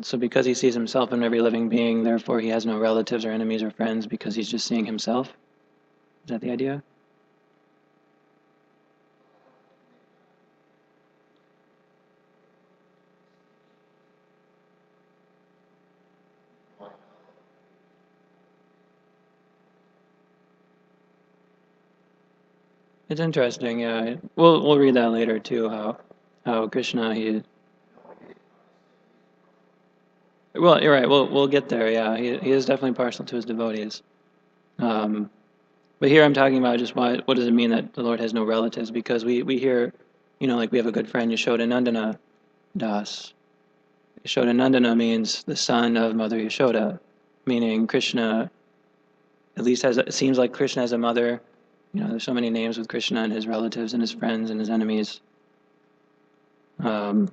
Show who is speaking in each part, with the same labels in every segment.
Speaker 1: So because he sees himself in every living being, therefore he has no relatives or enemies or friends because he's just seeing himself? Is that the idea? It's interesting, yeah. We'll read that later too, how Krishna well, you're right, we'll get there, yeah. He is definitely partial to his devotees. But here I'm talking about just what does it mean that the Lord has no relatives? Because we hear, like we have a good friend, Yashodanandana Das. Yashodanandana means the son of Mother Yashoda, meaning Krishna, at least it seems like Krishna has a mother. There's so many names with Krishna and his relatives and his friends and his enemies. So,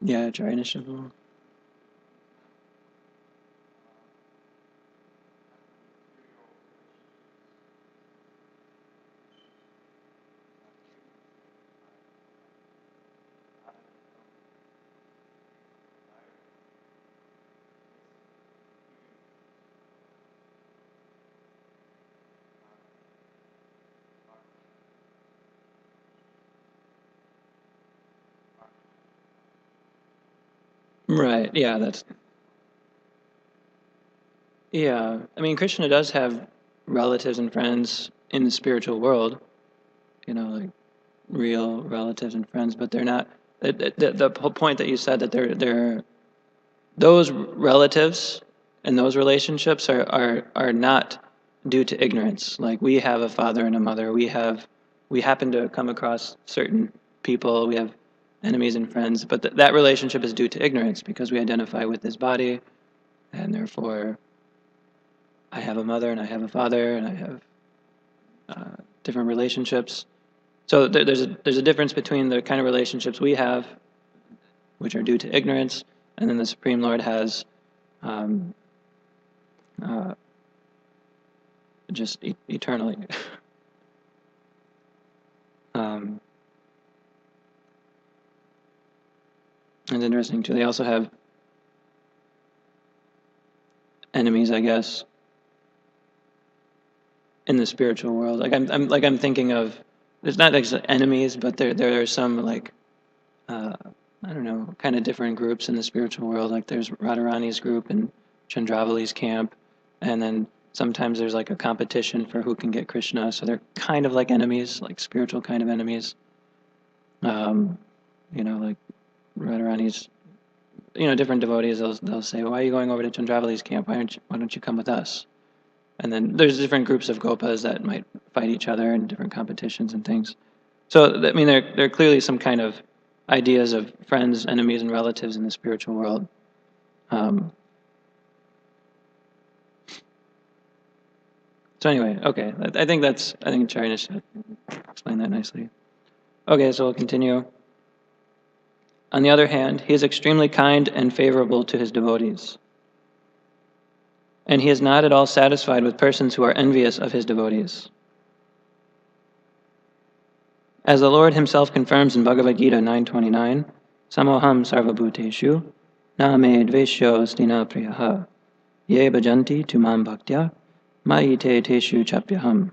Speaker 1: yeah, try initiative. Right, yeah, yeah. I mean, Krishna does have relatives and friends in the spiritual world, like real relatives and friends, but they're not. The whole point that you said that they're those relatives and those relationships are not due to ignorance. Like we have a father and a mother. We happen to come across certain people. We have enemies and friends, but that relationship is due to ignorance because we identify with this body, and therefore I have a mother and I have a father and I have different relationships. So there's a difference between the kind of relationships we have, which are due to ignorance, and then the Supreme Lord has um, just eternally. And interesting too. They also have enemies, I guess, in the spiritual world. I'm thinking of. There's not like enemies, but there are some like I don't know, kind of different groups in the spiritual world. Like there's Radharani's group and Chandravali's camp, and then sometimes there's like a competition for who can get Krishna. So they're kind of like enemies, like spiritual kind of enemies. Like Radharani's, different devotees. They'll say, "Why are you going over to Chandravali's camp? Why don't you come with us?" And then there's different groups of gopas that might fight each other in different competitions and things. So I mean, there are clearly some kind of ideas of friends, enemies, and relatives in the spiritual world. So anyway, okay, I think Charina should explain that nicely. Okay, so we'll continue. On the other hand, he is extremely kind and favorable to his devotees. And he is not at all satisfied with persons who are envious of his devotees. As the Lord himself confirms in Bhagavad Gita 9.29, Samoham sarvabhuteshu na me dveshyo stina priyaha ye bhajanti tumam bhaktya mayi te teshu chapyaham.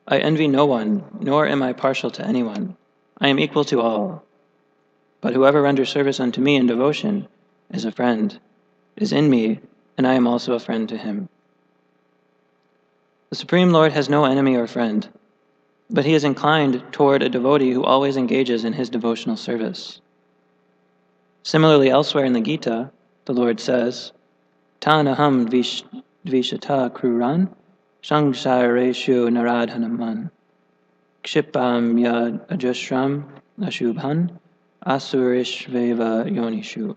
Speaker 1: I envy no one, nor am I partial to anyone. I am equal to all. But whoever renders service unto me in devotion is a friend, is in me, and I am also a friend to him. The Supreme Lord has no enemy or friend, but he is inclined toward a devotee who always engages in his devotional service. Similarly, elsewhere in the Gita, the Lord says, Tanaham dvishata kruran shangsareshu naradhanaman kshipam yad ajashram ashubhan asurishveva yonishu.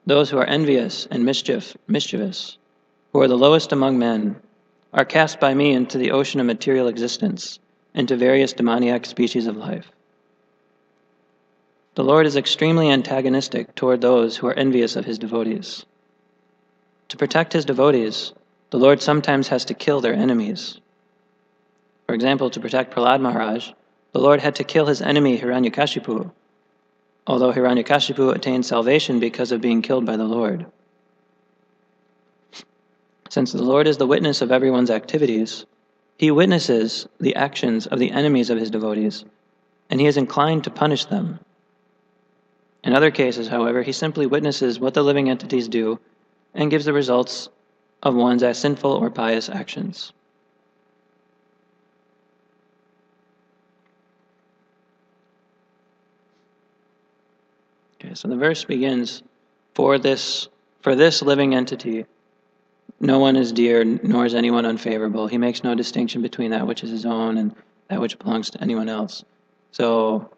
Speaker 1: Those who are envious and mischievous, who are the lowest among men, are cast by me into the ocean of material existence, into various demoniac species of life. The Lord is extremely antagonistic toward those who are envious of his devotees. To protect his devotees, the Lord sometimes has to kill their enemies. For example, to protect Prahlad Maharaj, the Lord had to kill his enemy Hiranyakashipu. although Hiranyakashipu attained salvation because of being killed by the Lord. Since the Lord is the witness of everyone's activities, he witnesses the actions of the enemies of his devotees, and he is inclined to punish them. In other cases, however, he simply witnesses what the living entities do and gives the results of one's sinful or pious actions. Okay, so the verse begins, for this living entity, no one is dear, nor is anyone unfavorable. He makes no distinction between that which is his own and that which belongs to anyone else. So,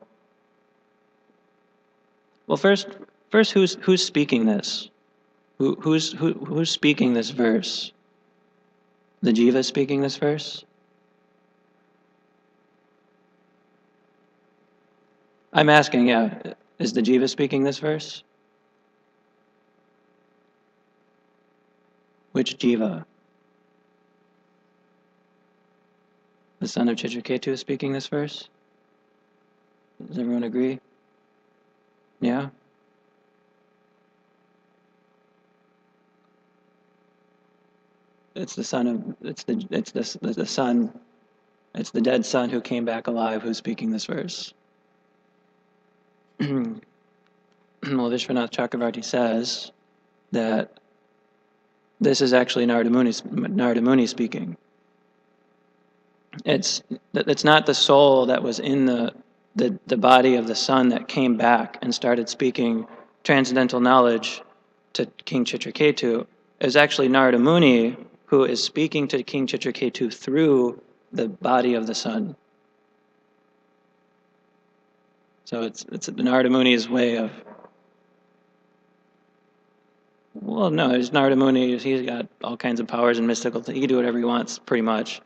Speaker 1: well, first, who's speaking this? Who's speaking this verse? The Jiva speaking this verse? I'm asking, yeah, is the Jiva speaking this verse? Which Jiva? The son of Chitraketu is speaking this verse? Does everyone agree? Yeah? It's the son, it's the son, it's the dead son who came back alive who's speaking this verse. Well, Vishwanath Chakravarti says that this is actually Narada Muni speaking. It's not the soul that was in the body of the son that came back and started speaking transcendental knowledge to King Chitraketu. It was actually Narada Muni who is speaking to King Chitraketu through the body of the son. So it's Narada Muni's way of. Well, no, it's Narada Muni. He's got all kinds of powers and mystical. He can do whatever he wants, pretty much.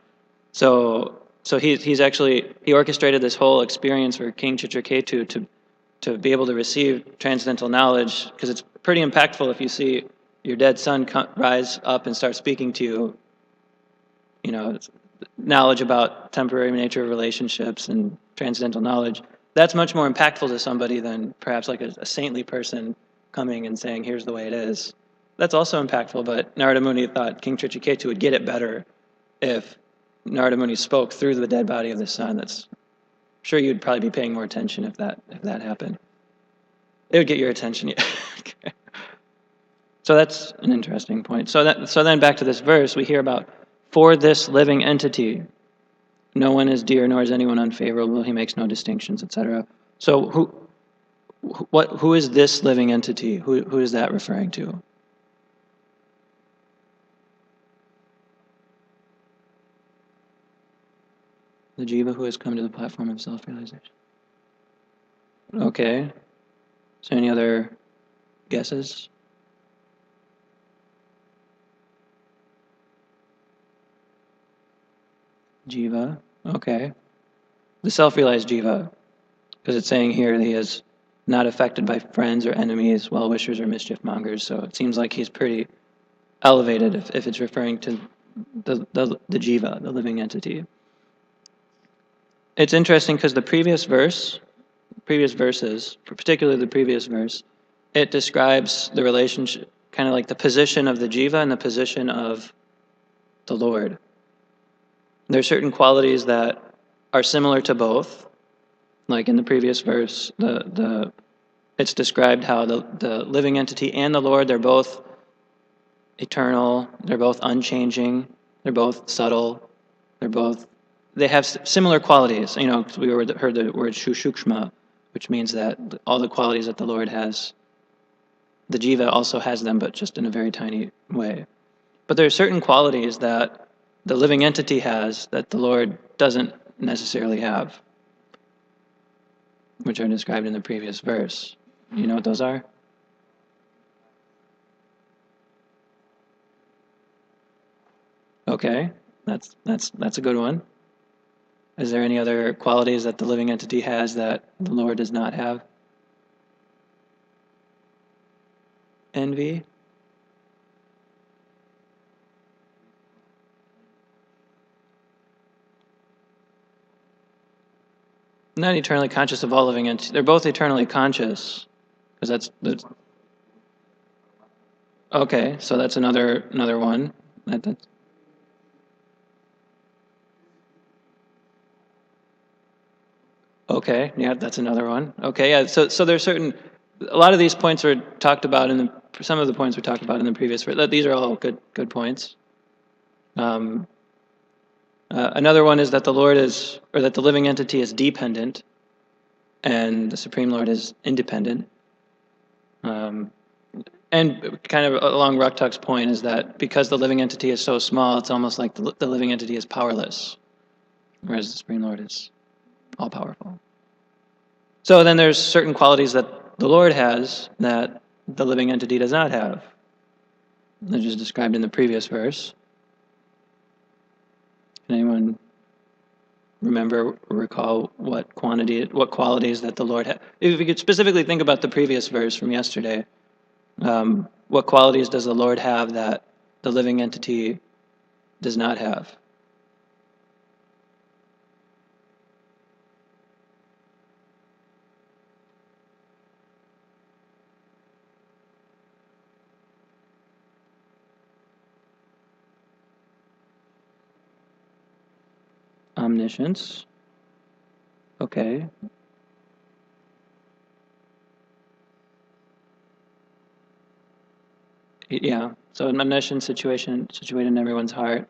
Speaker 1: So he orchestrated this whole experience for King Chitraketu to be able to receive transcendental knowledge, because it's pretty impactful if you see your dead son rise up and start speaking to you. You know, knowledge about temporary nature of relationships and transcendental knowledge. That's much more impactful to somebody than perhaps like a saintly person coming and saying, "Here's the way it is." That's also impactful, but Narada Muni thought King Chitraketu would get it better if Narada Muni spoke through the dead body of the son. That's sure you'd probably be paying more attention if that happened. It would get your attention. Yeah. Okay. So that's an interesting point. So then back to this verse, we hear about, for this living entity, no one is dear, nor is anyone unfavorable. He makes no distinctions, etc. So who is this living entity? Who is that referring to? The Jiva who has come to the platform of self-realization. Okay. So any other guesses? Jiva. Okay. The self-realized Jiva. Because it's saying here that he is not affected by friends or enemies, well-wishers, or mischief-mongers. So it seems like he's pretty elevated if it's referring to the Jiva, the living entity. It's interesting because the previous verses, particularly the previous verse, it describes the relationship, kind of like the position of the Jiva and the position of the Lord. There are certain qualities that are similar to both. Like in the previous verse, it's described how the living entity and the Lord, they're both eternal, they're both unchanging, they're both subtle, they have similar qualities. You know, we heard the word shushukshma, which means that all the qualities that the Lord has, the Jiva also has them, but just in a very tiny way. But there are certain qualities that the living entity has that the Lord doesn't necessarily have, which are described in the previous verse. You know what those are? Okay, that's a good one. Is there any other qualities that the living entity has that the Lord does not have? Envy? not eternally conscious of all living entities. They're both eternally conscious, because that's okay. So that's another one. That's okay. Yeah, that's another one. Okay. Yeah. So there's certain. A lot of these points were talked about some of the points were talked about in the previous. These are all good points. Another one is that the Lord is, or that the living entity is dependent, and the Supreme Lord is independent. And kind of along Raktak's point is that because the living entity is so small, it's almost like the living entity is powerless, whereas the Supreme Lord is all-powerful. So then there's certain qualities that the Lord has that the living entity does not have. They're just described in the previous verse. Can anyone remember or recall what qualities that the Lord had? If you could specifically think about the previous verse from yesterday, what qualities does the Lord have that the living entity does not have? Omniscience. Okay. Yeah. So an omniscience situated in everyone's heart.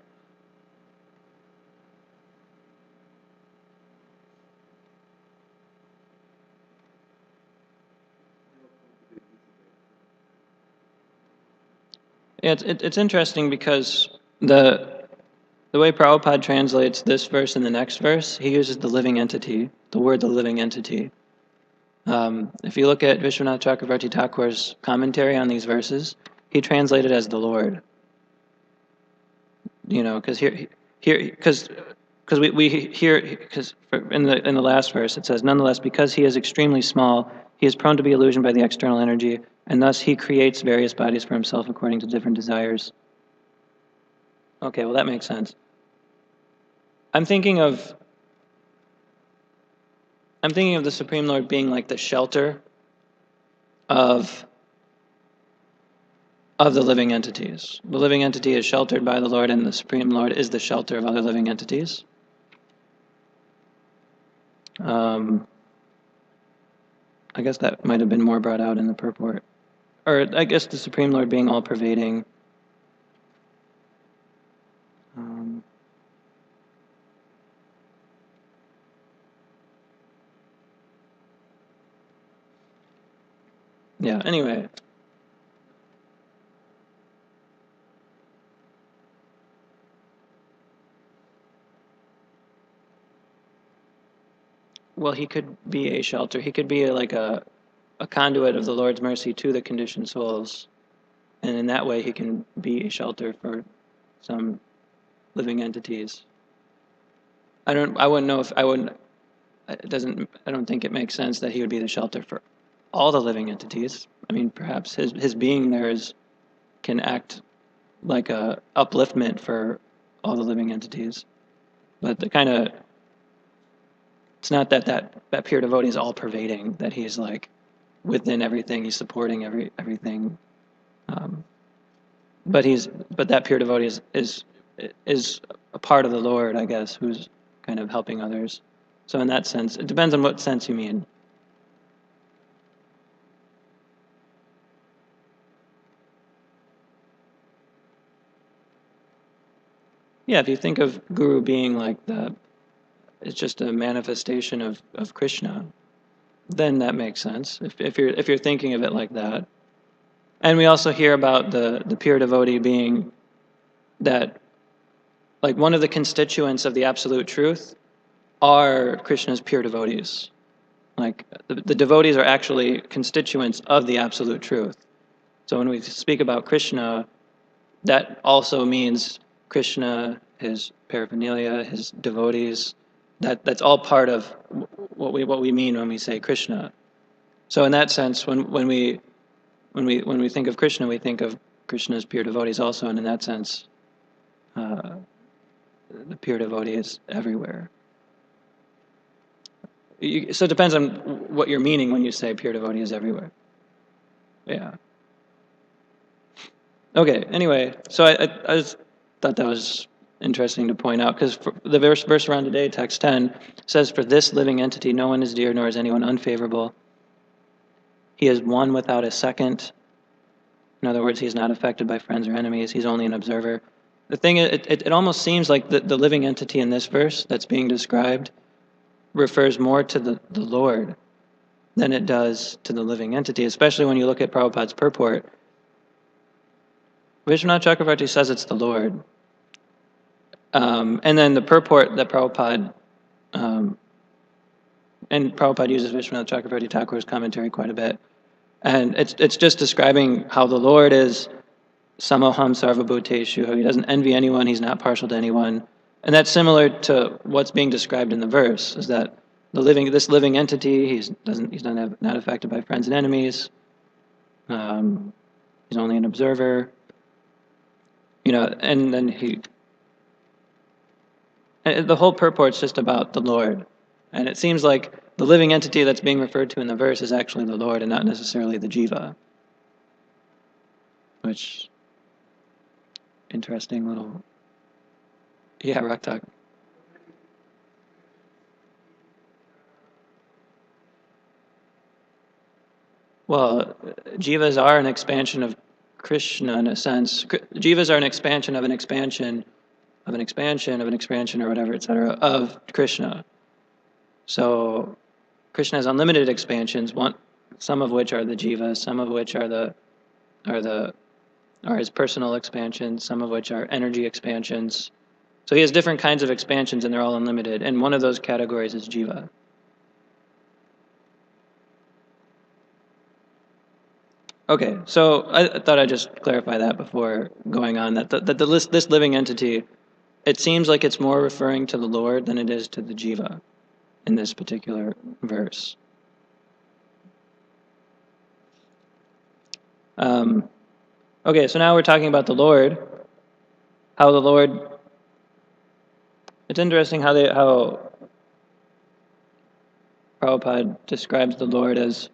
Speaker 1: Yeah, it's interesting because the way Prabhupada translates this verse and the next verse, he uses the living entity, the word the living entity. If you look at Vishwanath Chakravarti Thakur's commentary on these verses, he translated as the Lord. Because we hear, because in the last verse it says, nonetheless, because he is extremely small, he is prone to be illusioned by the external energy, and thus he creates various bodies for himself according to different desires. Okay, well that makes sense. I'm thinking of the Supreme Lord being like the shelter of the living entities. The living entity is sheltered by the Lord, and the Supreme Lord is the shelter of other living entities. I guess that might have been more brought out in the purport. Or I guess the Supreme Lord being all-pervading. Yeah, anyway. Well, he could be a shelter. He could be like a conduit of the Lord's mercy to the conditioned souls. And in that way, he can be a shelter for some living entities. I don't think it makes sense that he would be the shelter for all the living entities. I mean, perhaps his being there can act like a upliftment for all the living entities. But it's not that pure devotee is all pervading, that he's like within everything, he's supporting everything. But that pure devotee is a part of the Lord, I guess, who's kind of helping others. So in that sense, it depends on what sense you mean. Yeah, if you think of Guru being like it's just a manifestation of Krishna, then that makes sense. If you're thinking of it like that. And we also hear about the pure devotee being that, like, one of the constituents of the absolute truth are Krishna's pure devotees. Like, the devotees are actually constituents of the absolute truth. So when we speak about Krishna, that also means Krishna, his paraphernalia, his devotees. That's all part of what we mean when we say Krishna. So in that sense, when we think of Krishna, we think of Krishna's pure devotees also, and in that sense, the pure devotee is everywhere. So it depends on what you're meaning when you say pure devotee is everywhere. Yeah. Okay, anyway, so I just thought that was interesting to point out, because the verse around today, text 10, says, "For this living entity no one is dear, nor is anyone unfavorable. He is one without a second." In other words, he's not affected by friends or enemies. He's only an observer. The thing is, it almost seems like the living entity in this verse that's being described refers more to the Lord than it does to the living entity, especially when you look at Prabhupada's purport. Vishwanath Chakravarti says it's the Lord. And then the purport that Prabhupada, and Prabhupada uses Vishwanath Chakravarti Thakur's commentary quite a bit, and it's just describing how the Lord is samoham sarvabhuteshu. He doesn't envy anyone, he's not partial to anyone. And that's similar to what's being described in the verse, is that this living entity, he's not affected by friends and enemies. He's only an observer. And then the whole purport's just about the Lord. And it seems like the living entity that's being referred to in the verse is actually the Lord and not necessarily the jiva. Which, interesting little... Yeah, Raktak. Well, jivas are an expansion of Krishna in a sense. Jivas are an expansion of an expansion of an expansion of an expansion, or whatever, etc., of Krishna. So Krishna has unlimited expansions, some of which are the jivas, some of which are his personal expansions, some of which are energy expansions. So he has different kinds of expansions, and they're all unlimited. And one of those categories is jiva. Okay, so I thought I'd just clarify that before going on, that this living entity, it seems like it's more referring to the Lord than it is to the jiva in this particular verse. Okay, so now we're talking about the Lord. How the Lord... It's interesting how Prabhupada describes the Lord as...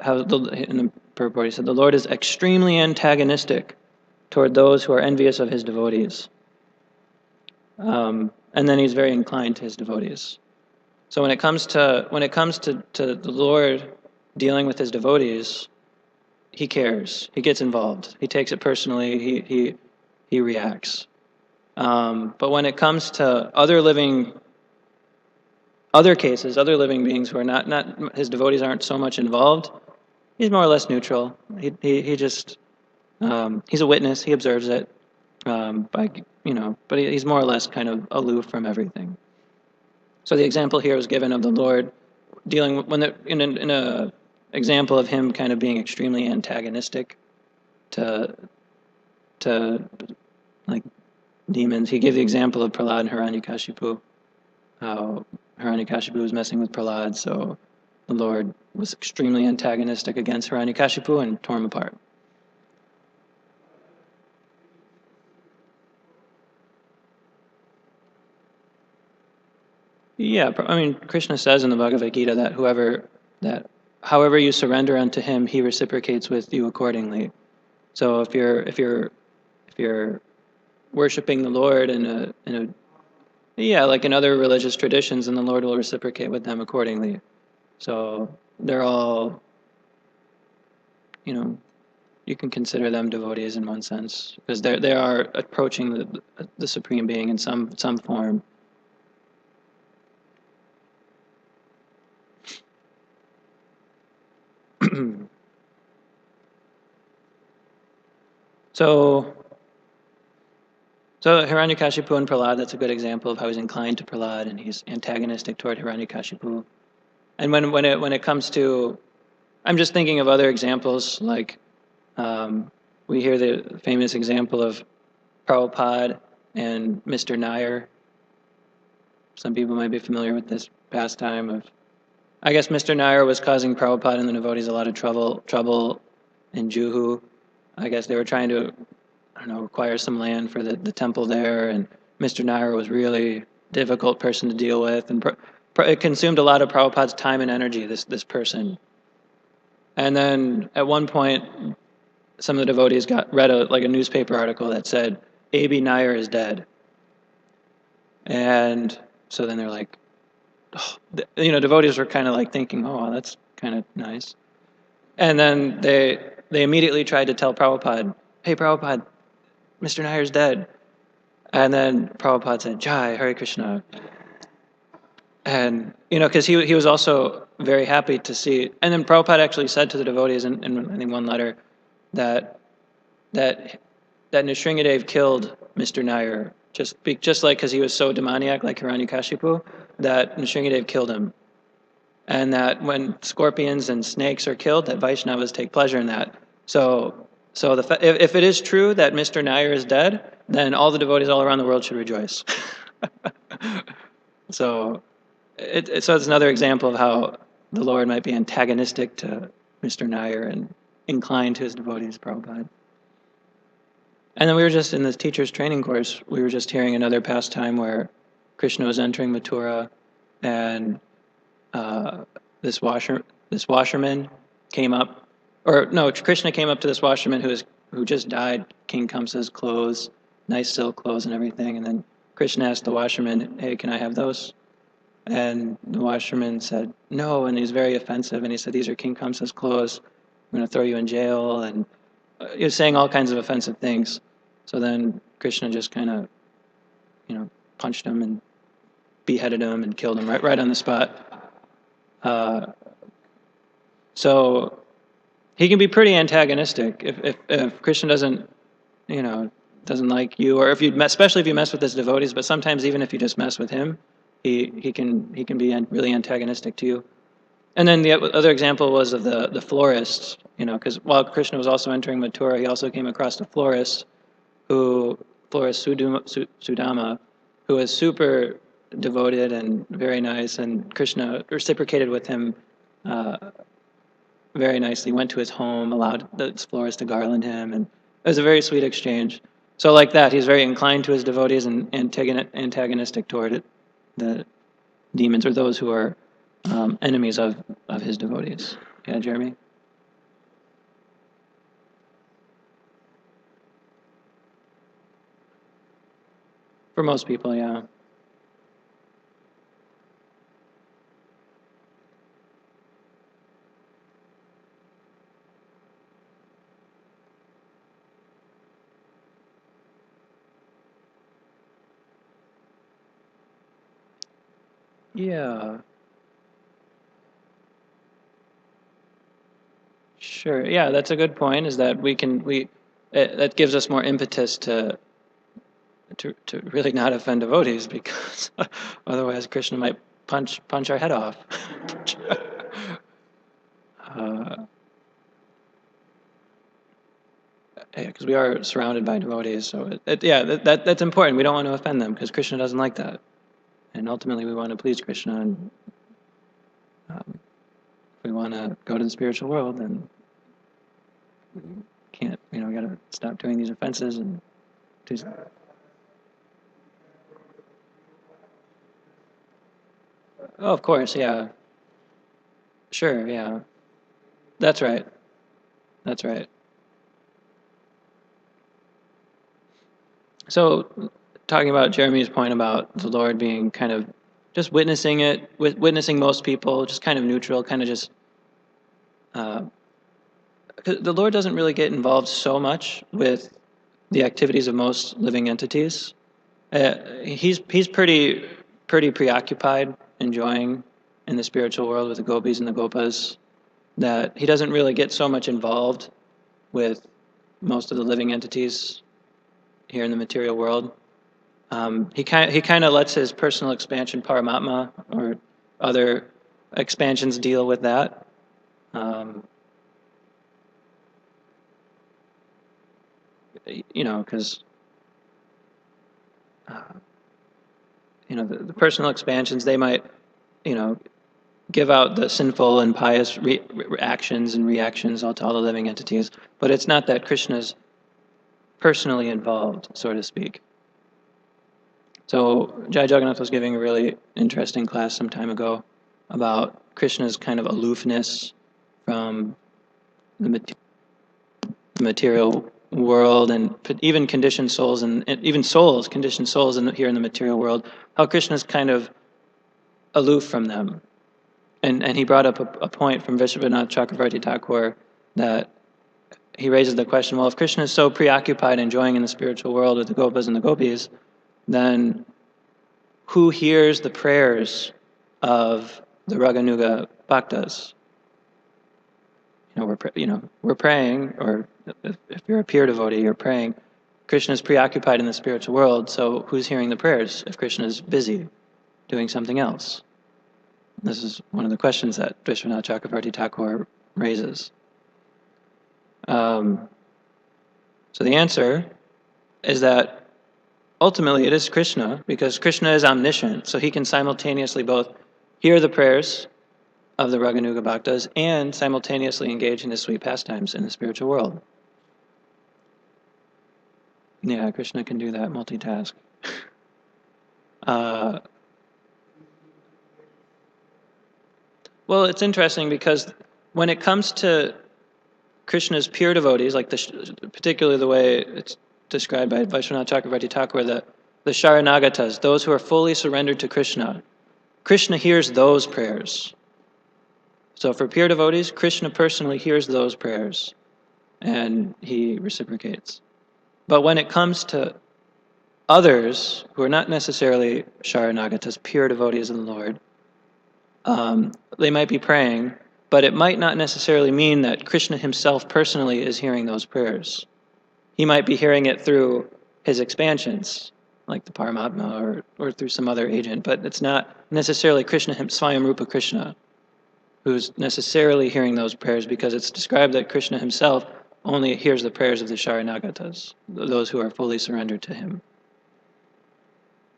Speaker 1: in the purport, he said, the Lord is extremely antagonistic toward those who are envious of his devotees. And then he's very inclined to his devotees. So when it comes to the Lord dealing with his devotees, he cares. He gets involved. He takes it personally. He reacts. But when it comes to other living beings who are not his devotees, aren't so much involved, he's more or less neutral. He just he's a witness. He observes it, but he's more or less kind of aloof from everything. So the example here is given of the Lord dealing in a example of him kind of being extremely antagonistic to like demons. He gave the example of Prahlad and Hiranyakashipu, how Hiranyakashipu was messing with Prahlad, so the Lord was extremely antagonistic against Hiranyakashipu and tore him apart. Yeah, I mean, Krishna says in the Bhagavad Gita that however you surrender unto him, he reciprocates with you accordingly. So if you're worshiping the Lord like in other religious traditions, then the Lord will reciprocate with them accordingly. So they're all, you can consider them devotees in one sense, because they are approaching the Supreme Being in some form. So Hiranyakashipu and Prahlad, that's a good example of how he's inclined to Prahlad and he's antagonistic toward Hiranyakashipu. And when it comes to, I'm just thinking of other examples, like we hear the famous example of Prabhupada and Mr. Nair. Some people might be familiar with this pastime of, I guess Mr. Nair was causing Prabhupada and the devotees a lot of trouble in Juhu. I guess they were trying to, acquire some land for the temple there, and Mr. Nair was really difficult person to deal with, and it consumed a lot of Prabhupada's time and energy, this person. And then at one point, some of the devotees read a newspaper article that said, A.B. Nair is dead. And so then they're like, oh, devotees were kind of like thinking, oh, that's kind of nice. And then they immediately tried to tell Prabhupada, hey, Prabhupada, Mr. Nair's dead. And then Prabhupada said, Jai, Hare Krishna. And, because he was also very happy to see, and then Prabhupada actually said to the devotees in I think one letter that Nrsingadev killed Mr. Nair, just like because he was so demoniac like Hiranyakashipu, that Nrsingadev killed him. And that when scorpions and snakes are killed, that Vaishnavas take pleasure in that. So if it is true that Mr. Nair is dead, then all the devotees all around the world should rejoice. So it's another example of how the Lord might be antagonistic to Mr. Nair and inclined to his devotees, Prabhupada. And then we were just in this teacher's training course, we were just hearing another pastime where Krishna was entering Mathura, and this washerman came up, Krishna came up to this washerman who just dyed King Kamsa's clothes, nice silk clothes and everything, and then Krishna asked the washerman, hey, can I have those? And the washerman said, no, and he's very offensive, and he said, these are King Kamsa's clothes, I'm going to throw you in jail, and he was saying all kinds of offensive things. So then Krishna just kind of, punched him and beheaded him and killed him right on the spot. So he can be pretty antagonistic if Krishna doesn't like you, or especially if you mess with his devotees. But sometimes even if you just mess with him, he can be really antagonistic to you. And then the other example was of the florist, because while Krishna was also entering Mathura, he also came across a florist, Sudama, who was super devoted and very nice, and Krishna reciprocated with him very nicely, went to his home, allowed the florist to garland him, and it was a very sweet exchange. So like that, he's very inclined to his devotees and antagonistic toward the demons or those who are enemies of his devotees. Yeah, Jeremy? For most people, yeah. Yeah. Sure. Yeah, that's a good point. Is that that gives us more impetus to really not offend devotees, because otherwise Krishna might punch our head off. Because we are surrounded by devotees, so that's important. We don't want to offend them because Krishna doesn't like that, and ultimately we want to please Krishna. And if we want to go to the spiritual world, then we can't. We got to stop doing these offenses and do. Oh, of course, yeah. Sure, yeah. That's right. That's right. So, talking about Jeremy's point about the Lord being kind of just witnessing most people, just kind of neutral, kind of just. The Lord doesn't really get involved so much with the activities of most living entities. He's pretty preoccupied, enjoying in the spiritual world with the gopis and the gopas, that he doesn't really get so much involved with most of the living entities here in the material world. He kind of lets his personal expansion, Paramatma, or other expansions deal with that. Because the personal expansions, they might, give out the sinful and pious actions and reactions to all the living entities, but it's not that Krishna's personally involved, so to speak. So Jai Jagannath was giving a really interesting class some time ago about Krishna's kind of aloofness from the material world, and even conditioned souls, and even souls, conditioned souls here in the material world, how Krishna's kind of aloof from them. And he brought up a point from Vishwanath Chakravarti Thakur that he raises the question, well, if Krishna is so preoccupied enjoying in the spiritual world with the gopas and the gopis, then who hears the prayers of the Raganuga bhaktas? We're praying, or if you're a pure devotee, you're praying. Krishna is preoccupied in the spiritual world, so who's hearing the prayers if Krishna is busy doing something else? This is one of the questions that Vishwanath Chakravarti Thakur raises. So the answer is that ultimately it is Krishna, because Krishna is omniscient, so he can simultaneously both hear the prayers of the Raganuga Bhaktas and simultaneously engage in his sweet pastimes in the spiritual world. Yeah, Krishna can do that, multitask. Well, it's interesting because when it comes to Krishna's pure devotees, like particularly the way it's described by Vaishnava Chakravarti Thakur, the Sharanagatas, those who are fully surrendered to Krishna, Krishna hears those prayers. So for pure devotees, Krishna personally hears those prayers, and he reciprocates. But when it comes to others who are not necessarily Sharanagatas, pure devotees of the Lord, they might be praying, but it might not necessarily mean that Krishna himself personally is hearing those prayers. He might be hearing it through his expansions, like the Paramatma, or through some other agent, but it's not necessarily Krishna, Swayam Rupa Krishna, who's necessarily hearing those prayers, because it's described that Krishna himself only hears the prayers of the Sharanagatas, those who are fully surrendered to him.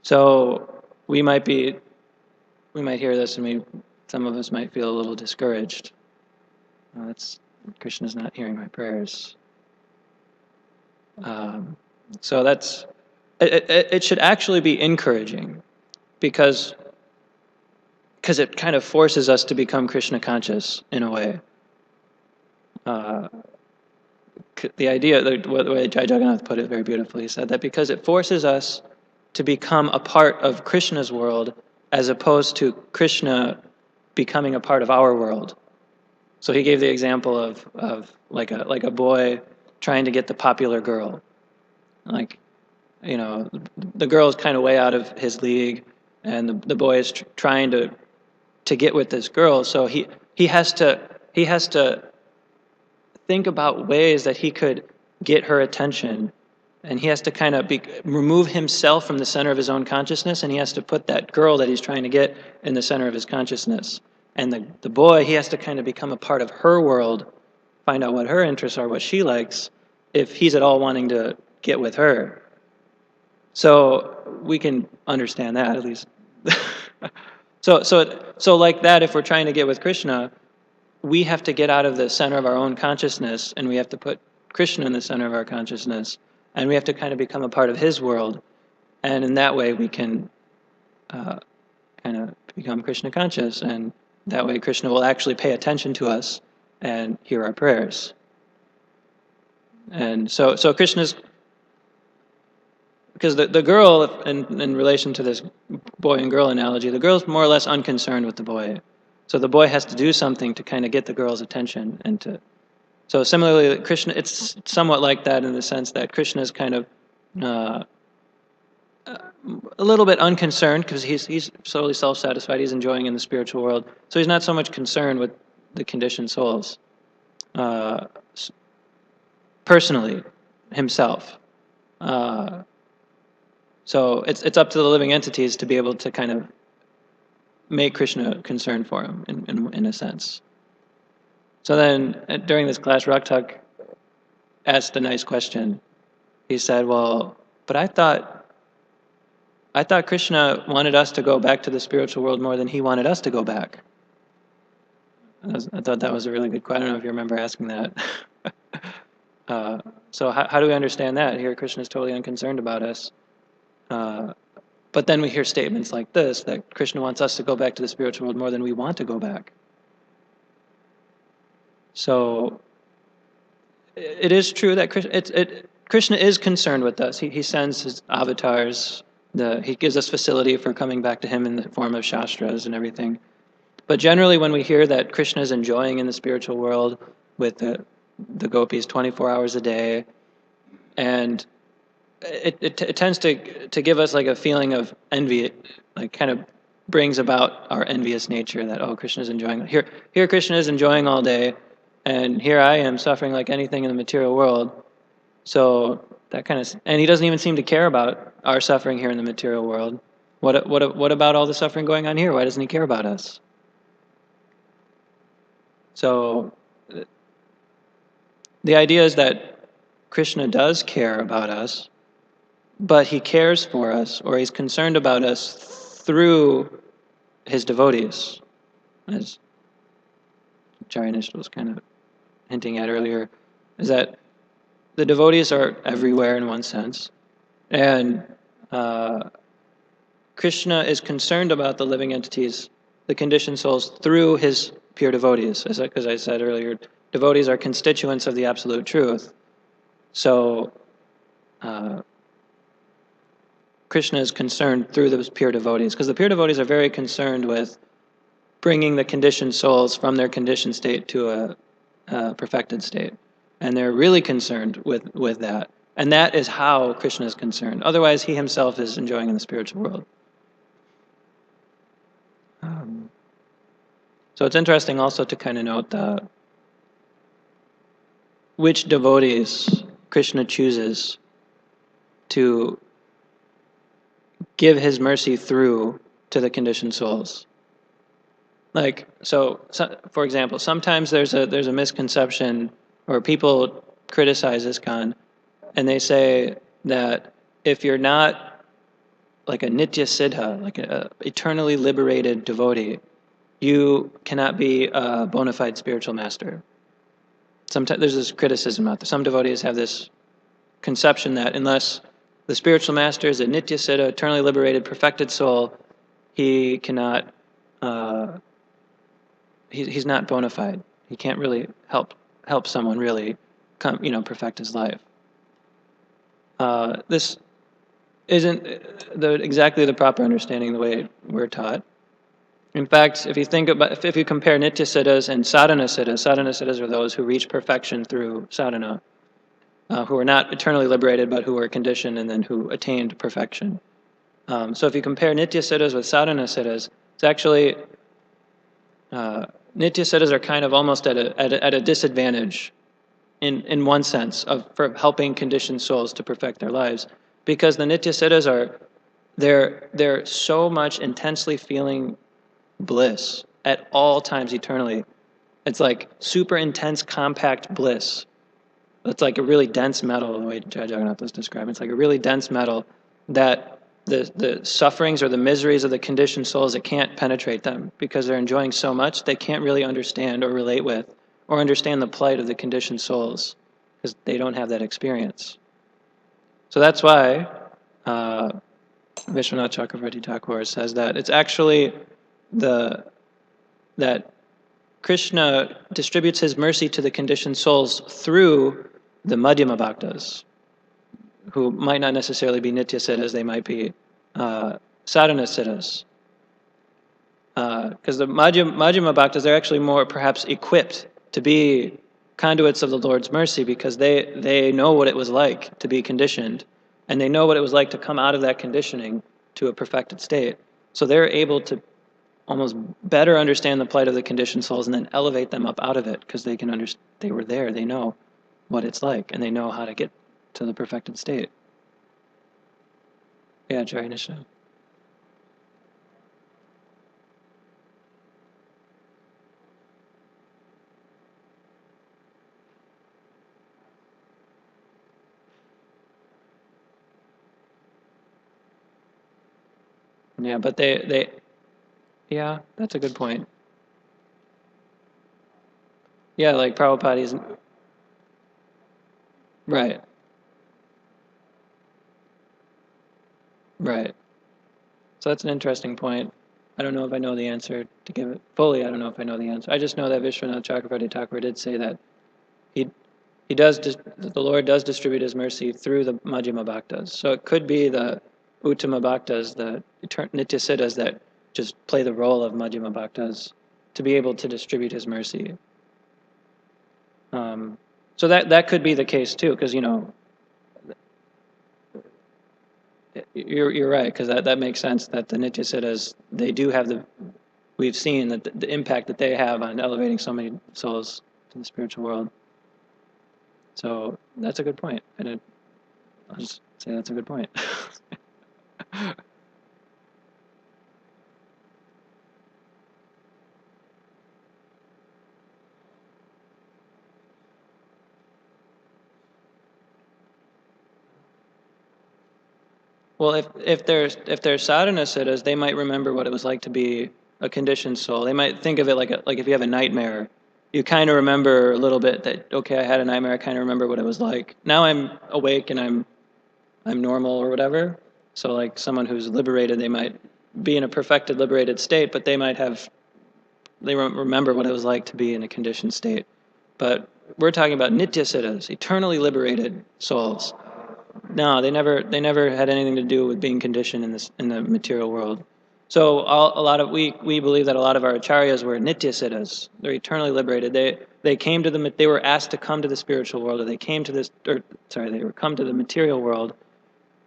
Speaker 1: So we might hear this, and some of us might feel a little discouraged. Krishna's not hearing my prayers. So it should actually be encouraging, because it kind of forces us to become Krishna conscious in a way. The idea, the way Jai Jagannath put it very beautifully, he said that because it forces us to become a part of Krishna's world as opposed to Krishna becoming a part of our world. So he gave the example of like a boy trying to get the popular girl. Like, the girl is kind of way out of his league, and the boy is trying to get with this girl. So he has to think about ways that he could get her attention, and he has to kind of remove himself from the center of his own consciousness, and he has to put that girl that he's trying to get in the center of his consciousness. And the boy, he has to kind of become a part of her world, find out what her interests are, what she likes, if he's at all wanting to get with her. So we can understand that, at least. So like that, if we're trying to get with Krishna, we have to get out of the center of our own consciousness, and we have to put Krishna in the center of our consciousness, and we have to kind of become a part of his world. And in that way, we can kind of become Krishna conscious, and that way Krishna will actually pay attention to us and hear our prayers. And so Krishna's, because the girl, in relation to this boy and girl analogy, the girl's more or less unconcerned with the boy. So the boy has to do something to kind of get the girl's attention, so similarly, Krishna, it's somewhat like that in the sense that Krishna is kind of a little bit unconcerned, because he's solely self-satisfied. He's enjoying in the spiritual world, so he's not so much concerned with the conditioned souls personally himself. So it's up to the living entities to be able to kind of make Krishna concerned for him in a sense. So then during this class, Raktak asked a nice question. He said, "Well, but I thought Krishna wanted us to go back to the spiritual world more than he wanted us to go back." I thought that was a really good question. I don't know if you remember asking that. So how do we understand that? Here Krishna is totally unconcerned about us. But then we hear statements like this, that Krishna wants us to go back to the spiritual world more than we want to go back. So it is true that Krishna is concerned with us. He sends his avatars. He gives us facility for coming back to him in the form of shastras and everything. But generally, when we hear that Krishna is enjoying in the spiritual world with the gopis 24 hours a day, and it tends to give us like a feeling of envy, like kind of brings about our envious nature that, oh, Krishna is enjoying. Here Krishna is enjoying all day, and here I am suffering like anything in the material world. So that kind of, and he doesn't even seem to care about our suffering here in the material world. What about all the suffering going on here? Why doesn't he care about us? So the idea is that Krishna does care about us, but he cares for us, or he's concerned about us through his devotees, as Charyanishta was kind of hinting at earlier, is that the devotees are everywhere in one sense, and Krishna is concerned about the living entities, the conditioned souls, through his pure devotees. As I said earlier, devotees are constituents of the absolute truth. So Krishna is concerned through those pure devotees, because the pure devotees are very concerned with bringing the conditioned souls from their conditioned state to a perfected state. And they're really concerned with that. And that is how Krishna is concerned. Otherwise, he himself is enjoying in the spiritual world. So it's interesting also to kind of note which devotees Krishna chooses to give his mercy through to the conditioned souls. Like, so for example, sometimes there's a misconception, or people criticize ISKCON, and they say that if you're not like a nitya siddha, like a eternally liberated devotee, you cannot be a bona fide spiritual master. Sometimes there's this criticism out there. Some devotees have this conception that unless the spiritual master is a nitya siddha, eternally liberated, perfected soul, he cannot. He's not bona fide. He can't really help someone really perfect his life. This isn't exactly the proper understanding the way we're taught. In fact, if you compare nitya siddhas and sadhana siddhas are those who reach perfection through sadhana, who are not eternally liberated, but who are conditioned and then who attained perfection. So if you compare nitya siddhas with sadhana siddhas, it's actually nitya siddhas are kind of almost at a disadvantage in one sense for helping conditioned souls to perfect their lives, because the nitya siddhas they're so much intensely feeling bliss at all times eternally. It's like super intense, compact bliss. It's like a really dense metal, the way Jai Jagannath was describing. It's like a really dense metal that the sufferings or the miseries of the conditioned souls, it can't penetrate them because they're enjoying so much they can't really understand or relate with or understand the plight of the conditioned souls because they don't have that experience. So that's why Vishwanath Chakravarti Thakur says that it's actually that Krishna distributes his mercy to the conditioned souls through the Madhyama Bhaktas, who might not necessarily be Nitya Siddhas, they might be Sadhana Siddhas. Because the Madhyama Bhaktas, they're actually more perhaps equipped to be conduits of the Lord's mercy because they know what it was like to be conditioned, and they know what it was like to come out of that conditioning to a perfected state. So they're able to almost better understand the plight of the conditioned souls and then elevate them up out of it because they can understand. They were there. They know what it's like, and they know how to get to the perfected state. Yeah, Charyanishta. Yeah, but yeah, that's a good point. Yeah, like Prabhupada isn't right. Right. So that's an interesting point. I don't know if I know the answer to give it fully. I don't know if I know the answer. I just know that Vishwanath Chakravarti Thakur did say that he the Lord does distribute His mercy through the Majjhima Bhaktas. So it could be the Uttama Bhaktas, the Nitya Siddhas that just play the role of Majjhima Bhaktas to be able to distribute His mercy. So that could be the case too, because you're right, because that makes sense that the Nitya Siddhas, they do have we've seen that the impact that they have on elevating so many souls to the spiritual world. So that's a good point. I'll just say that's a good point. Well, if they're sadhana siddhas, they might remember what it was like to be a conditioned soul. They might think of it like if you have a nightmare, you kind of remember a little bit that, okay, I had a nightmare. I kind of remember what it was like. Now I'm awake and I'm normal or whatever. So like someone who's liberated, they might be in a perfected, liberated state, but they remember what it was like to be in a conditioned state. But we're talking about nitya siddhas, eternally liberated souls. No, they never had anything to do with being conditioned in the material world. So we believe that a lot of our acharyas were nitya siddhas. They're eternally liberated. They were asked to come to the spiritual world, or they came to they were come to the material world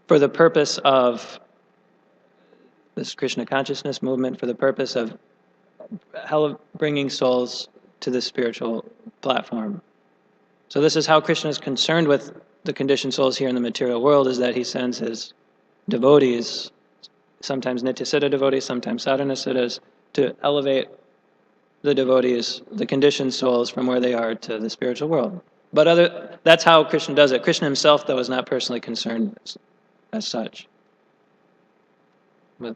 Speaker 1: for the purpose of this Krishna consciousness movement, for the purpose of bringing souls to the spiritual platform. So this is how Krishna is concerned with the conditioned souls here in the material world, is that he sends his devotees, sometimes Nityasiddha devotees, sometimes Sadhana Siddhas, to elevate the devotees, the conditioned souls, from where they are to the spiritual world. But that's how Krishna does it. Krishna himself, though, is not personally concerned as such. But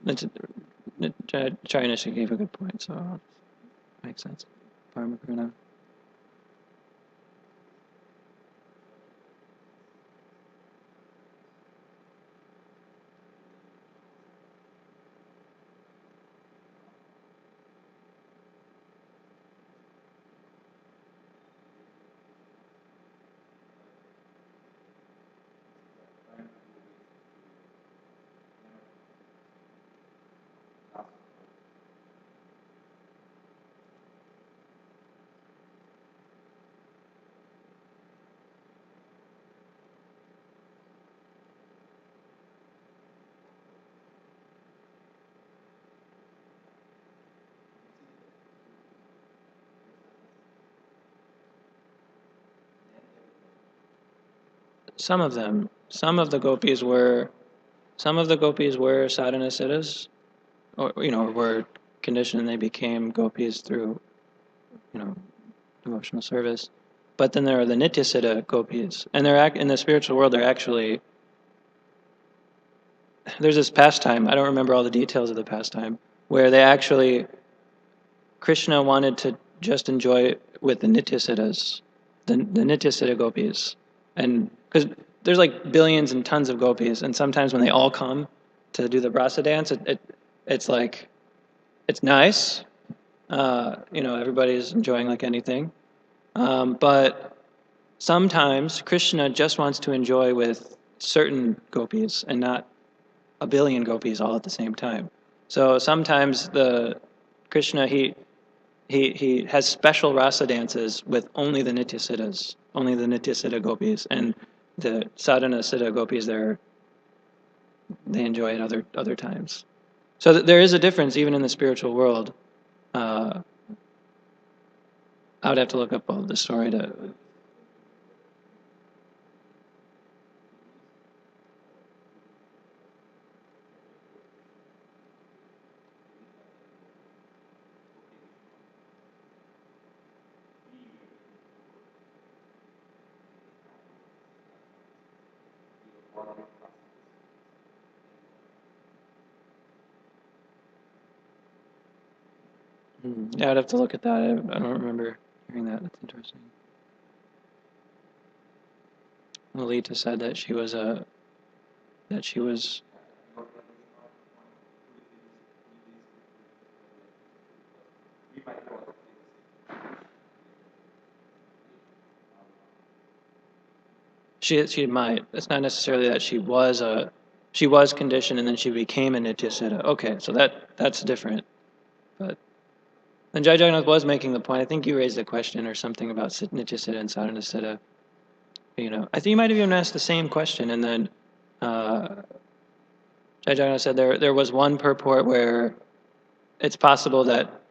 Speaker 1: Charyanisha gave a good point, so it makes sense. Paramakruna. Some of them. Some of the gopis were sadhana siddhas, or were conditioned and they became gopis through devotional service. But then there are the nitya siddha gopis, and they're in the spiritual world. There's this pastime. I don't remember all the details of the pastime, where Krishna wanted to just enjoy with the nitya siddhas, the nitya siddha gopis, and because there's like billions and tons of gopis, and sometimes when they all come to do the brasa dance, it's like, it's nice, everybody's enjoying like anything, but sometimes Krishna just wants to enjoy with certain gopis and not a billion gopis all at the same time. So sometimes the Krishna he has special rasa dances with only the nitya siddhas, only the nitya siddha gopis, and the sadhana siddha gopis they enjoy at other times. So there is a difference even in the spiritual world. I would have to look up all the story to. Yeah, I'd have to look at that. I don't remember hearing that. That's interesting. Lolita said that she was She might. It's not necessarily that she was conditioned and then she became a Nityasiddha. Okay, so that's different. But then Jai Jagannath was making the point. I think you raised a question or something about Nityasiddha and Sadhanasiddha. I think you might have even asked the same question, and then Jai Jagannath said there was one purport where it's possible that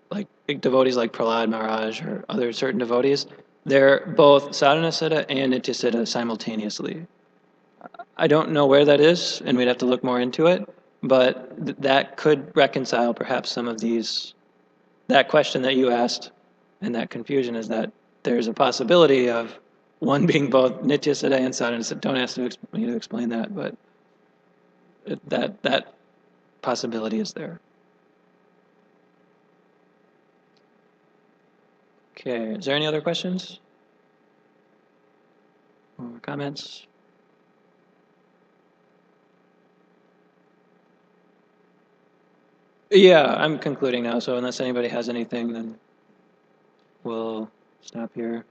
Speaker 1: like devotees like Prahlad Maharaj or other certain devotees, they're both Sadhanasiddha and Nityasiddha simultaneously. I don't know where that is, and we'd have to look more into it, but that could reconcile perhaps some of that question that you asked, and that confusion is that there's a possibility of one being both Nityasiddha and Sadhanasiddha. Don't ask me to explain that, but that possibility is there. Okay, is there any other questions or comments? Yeah, I'm concluding now, so unless anybody has anything, then we'll stop here.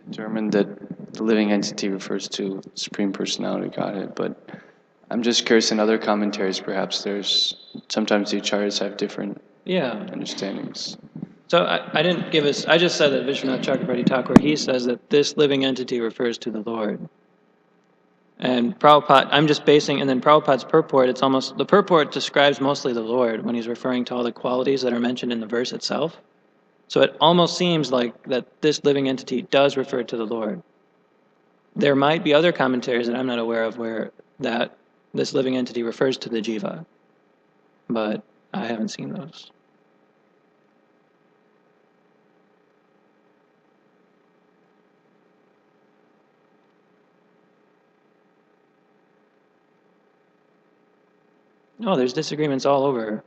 Speaker 2: Determined that the living entity refers to Supreme Personality Godhead, but I'm just curious in other commentaries, perhaps sometimes the acharyas have different understandings.
Speaker 1: So I didn't give us, I just said that Vishwanath Chakravarti Thakur, he says that this living entity refers to the Lord. And Prabhupada, I'm just basing, and then Prabhupada's purport, the purport describes mostly the Lord when he's referring to all the qualities that are mentioned in the verse itself. So it almost seems like that this living entity does refer to the Lord. There might be other commentaries that I'm not aware of where that this living entity refers to the jiva, but I haven't seen those. Oh, there's disagreements all over.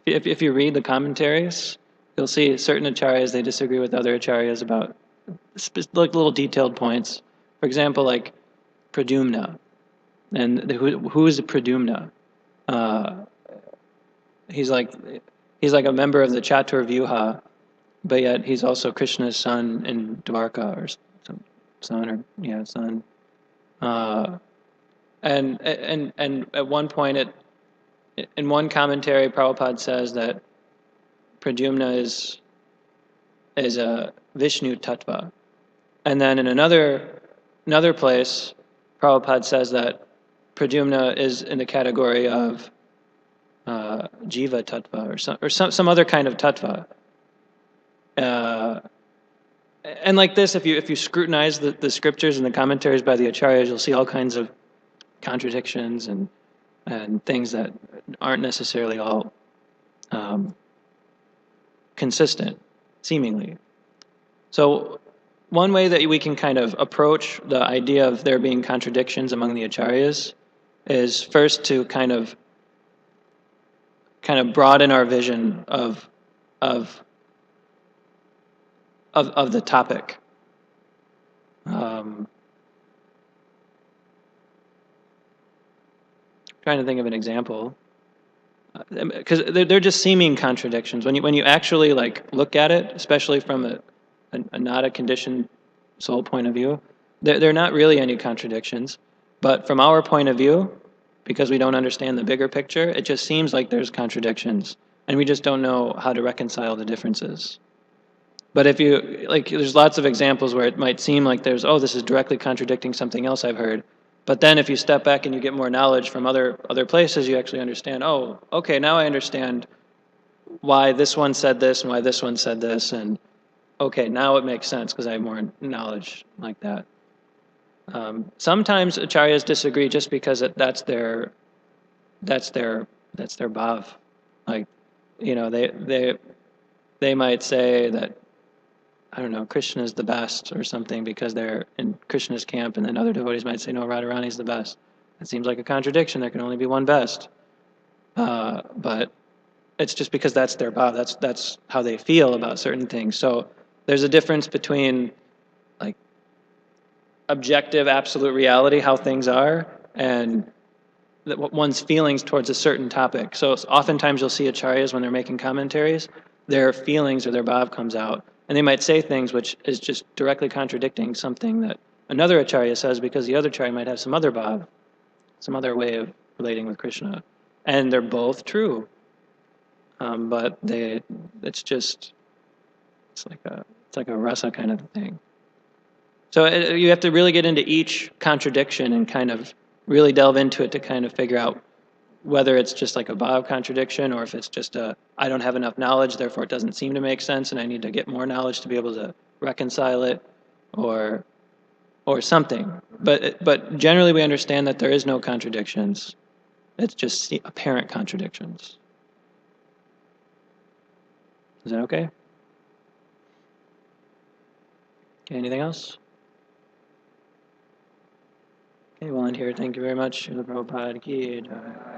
Speaker 1: If you read the commentaries, you'll see certain acharyas, they disagree with other acharyas about like little detailed points. For example, like Pradyumna. And who is Pradyumna? He's like a member of the Chatur Vyuha, but yet he's also Krishna's son in Dwarka, or son. And at one point, in one commentary, Prabhupada says that Pradyumna is a Vishnu Tattva. And then in another place, Prabhupada says that Pradyumna is in the category of Jiva Tattva or some other kind of Tattva. And like this, if you scrutinize the scriptures and the commentaries by the acharyas, you'll see all kinds of contradictions and things that aren't necessarily all consistent, seemingly. So one way that we can kind of approach the idea of there being contradictions among the acharyas is first to kind of broaden our vision of the topic. Trying to think of an example, because they're just seeming contradictions. When you actually like look at it, especially from a not a conditioned soul point of view, they're not really any contradictions. But from our point of view, because we don't understand the bigger picture, it just seems like there's contradictions, and we just don't know how to reconcile the differences. But if you there's lots of examples where it might seem like this is directly contradicting something else I've heard. But then if you step back and you get more knowledge from other places, you actually understand, oh, okay, now I understand why this one said this and why this one said this, and okay, now it makes sense because I have more knowledge like that. Sometimes acharyas disagree just because that's their bhav. Like, they might say that, I don't know, Krishna is the best or something because they're in Krishna's camp, and then other devotees might say, no, Radharani is the best. It seems like a contradiction. There can only be one best. But it's just because that's their bhav. That's how they feel about certain things. So there's a difference between objective, absolute reality, how things are, and one's feelings towards a certain topic. So oftentimes you'll see acharyas when they're making commentaries, their feelings or their bhav comes out, and they might say things which is just directly contradicting something that another acharya says, because the other acharya might have some other bhav, some other way of relating with Krishna, and they're both true. But it's like a rasa kind of thing. So you have to really get into each contradiction and kind of really delve into it to kind of figure out whether it's just like a bhav contradiction, or if it's just I don't have enough knowledge, therefore it doesn't seem to make sense, and I need to get more knowledge to be able to reconcile it, or something. But generally we understand that there is no contradictions. It's just apparent contradictions. Is that okay? Okay, anything else? Okay, we'll end here. Thank you very much. Srila Prabhupada ki jai.